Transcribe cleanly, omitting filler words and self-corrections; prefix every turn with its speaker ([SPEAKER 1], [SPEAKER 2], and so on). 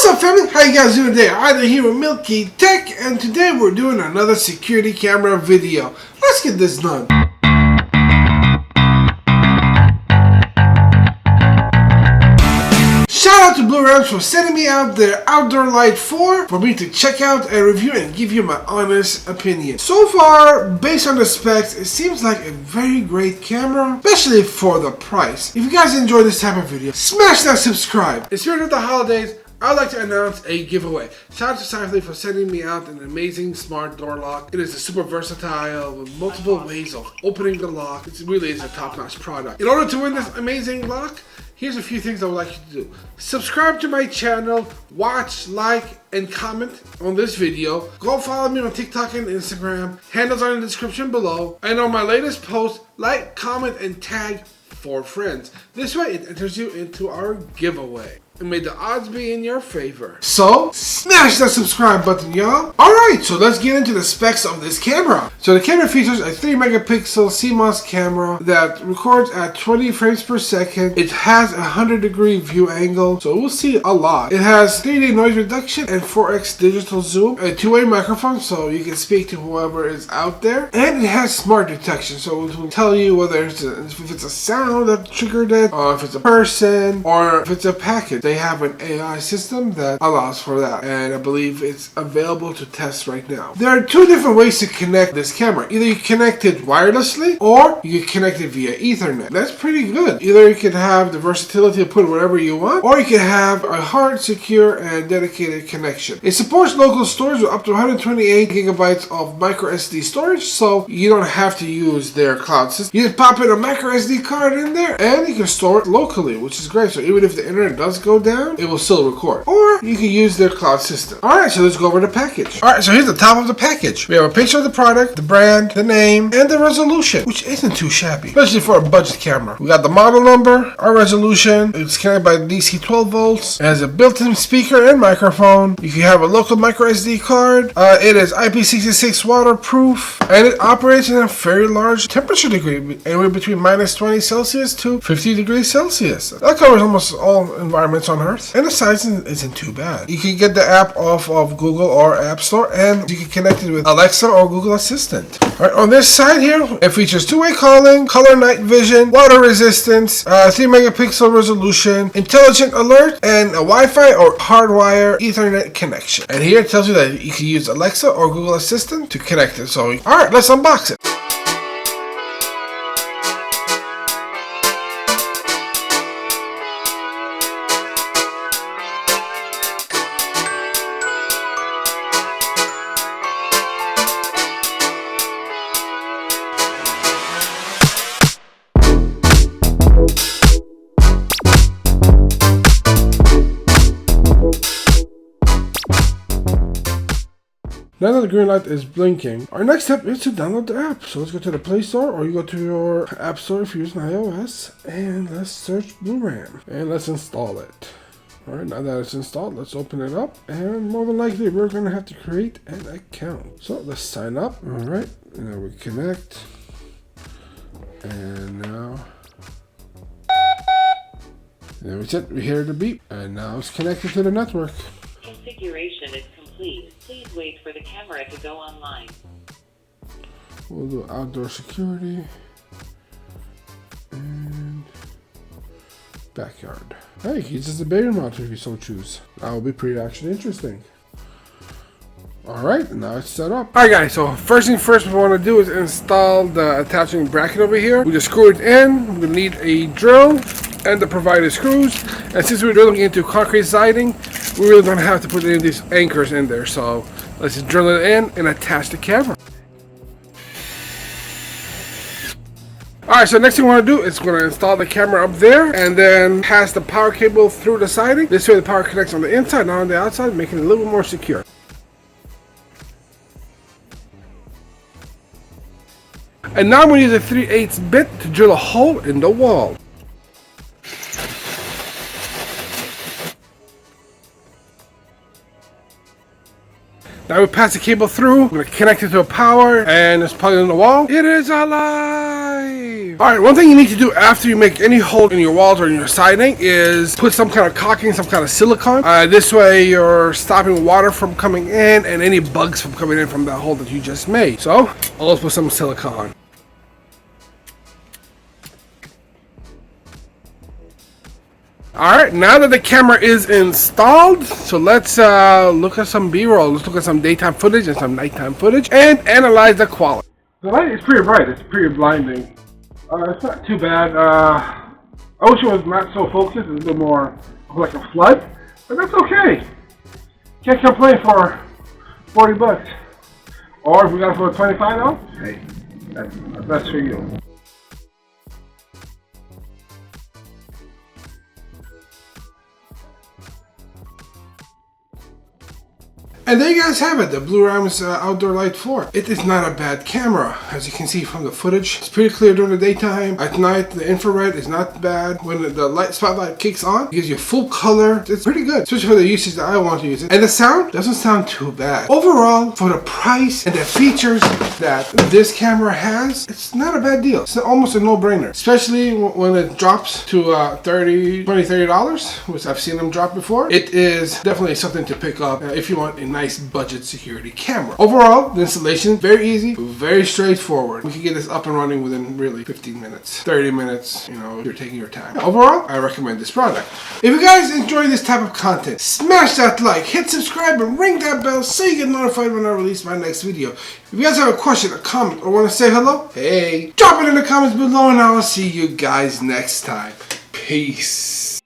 [SPEAKER 1] up, family? How you guys doing today? I'm here with Milky Tech, and today we're doing another security camera video. Let's get this done. Shout out to Blurams for sending me out their Outdoor Lite 4 for me to check out and review and give you my honest opinion. So far, based on the specs, it seems like a very great camera, especially for the price. If you guys enjoy this type of video, smash that subscribe. In spirit of the holidays, I would like to announce a giveaway. Shout out to JEFE for sending me out an amazing smart door lock. It is a super versatile with multiple ways of opening the lock. It really is a top-notch product. In order to win this amazing lock, here's a few things I would like you to do. Subscribe to my channel, watch, like, and comment on this video. Go follow me on TikTok and Instagram. Handles are in the description below. And on my latest post, like, comment, and tag 4 friends. This way it enters you into our giveaway. And may the odds be in your favor. So, smash that subscribe button, y'all. Alright, so let's get into the specs of this camera. So the camera features a 3 megapixel CMOS camera that records at 20 frames per second. It has a 100-degree view angle, so we'll see a lot. It has 3D noise reduction and 4x digital zoom. A 2-way microphone, so you can speak to whoever is out there. And it has smart detection, so it will tell you whether if it's a sound that triggered it, or if it's a person, or if it's a package. They have an AI system that allows for that, and I believe it's available to test right now. There are 2 different ways to connect this camera. Either you connect it wirelessly, or you can connect it via Ethernet. That's pretty good. Either you can have the versatility to put whatever you want, or you can have a hard, secure, and dedicated connection. It supports local storage with up to 128 gigabytes of micro SD storage, so you don't have to use their cloud system. You just pop in a micro SD card in there, and you can store it locally, which is great. So even if the internet does go down, it will still record. Or you can use their cloud system. Alright, so let's go over the package. Alright, so here's the top of the package. We have a picture of the product, the brand, the name, and the resolution, which isn't too shabby, especially for a budget camera. We got the model number, our resolution. It's connected by DC 12 volts. It has a built-in speaker and microphone. You can have a local micro SD card. It is IP66 waterproof, and it operates in a very large temperature degree, anywhere between minus 20 Celsius to 50 degrees Celsius. That covers almost all environments on Earth, and the size isn't too bad. You can get the app off of Google or App Store, and you can connect it with Alexa or Google Assistant. Alright, on this side here, it features 2-way calling, color night vision, water resistance, 3 megapixel resolution, intelligent alert, and a Wi-Fi or hardwire Ethernet connection. And here it tells you that you can use Alexa or Google Assistant to connect it. So, alright, let's unbox it. Now that the green light is blinking, our next step is to download the app. So let's go to the Play Store, or you go to your App Store if you're using iOS, and let's search Bluram, and let's install it. Alright, now that it's installed, let's open it up, and more than likely we're going to have to create an account. So let's sign up. Alright, now we connect, and now there we sit. We hear the beep, and now it's connected to the network.
[SPEAKER 2] Configuration is complete. Please wait for the camera to go online.
[SPEAKER 1] We'll do outdoor security and backyard. Hey, he uses the baby mount if you so choose. That will be pretty actually interesting. Alright, now it's set up. Alright guys, so first thing first we want to do is install the attaching bracket over here. We just screw it in. We're going to need a drill and the provided screws. And since we're drilling into concrete siding, we really don't have to put any of these anchors in there. So let's just drill it in and attach the camera. Alright, so next thing we want to do is we're going to install the camera up there and then pass the power cable through the siding. This way the power connects on the inside, not on the outside, making it a little bit more secure. And now I'm going to use a 3/8 bit to drill a hole in the wall. Now we pass the cable through, we're going to connect it to a power, and it's plugged in the wall. It is alive! life. Alright, one thing you need to do after you make any hole in your walls or in your siding is put some kind of caulking, some kind of silicone. This way you're stopping water from coming in and any bugs from coming in from that hole that you just made. So, always put some silicone. Alright, now that the camera is installed, so let's look at some B-roll. Let's look at some daytime footage and some nighttime footage and analyze the quality. The light is pretty bright, it's pretty blinding. It's not too bad. I wish it was not so focused, it's a bit more like a flood, but that's okay. Can't complain for 40 bucks. Or if we got it for 25 though, hey, that's for you. And there you guys have it, the Blurams Outdoor Lite 4. It is not a bad camera, as you can see from the footage. It's pretty clear during the daytime. At night, the infrared is not bad. When the light spotlight kicks on, it gives you full color. It's pretty good, especially for the usage that I want to use it. And the sound doesn't sound too bad. Overall, for the price and the features that this camera has, it's not a bad deal. It's almost a no-brainer, especially when it drops to $30, which I've seen them drop before. It is definitely something to pick up if you want a nice budget security camera. Overall, the installation very easy, very straightforward. We can get this up and running within really 15 minutes, 30 minutes, you know, if you're taking your time. Overall, I recommend this product. If you guys enjoy this type of content, smash that like, hit subscribe, and ring that bell so you get notified when I release my next video. If you guys have a question, a comment, or want to say hello, hey, drop it in the comments below and I will see you guys next time. Peace.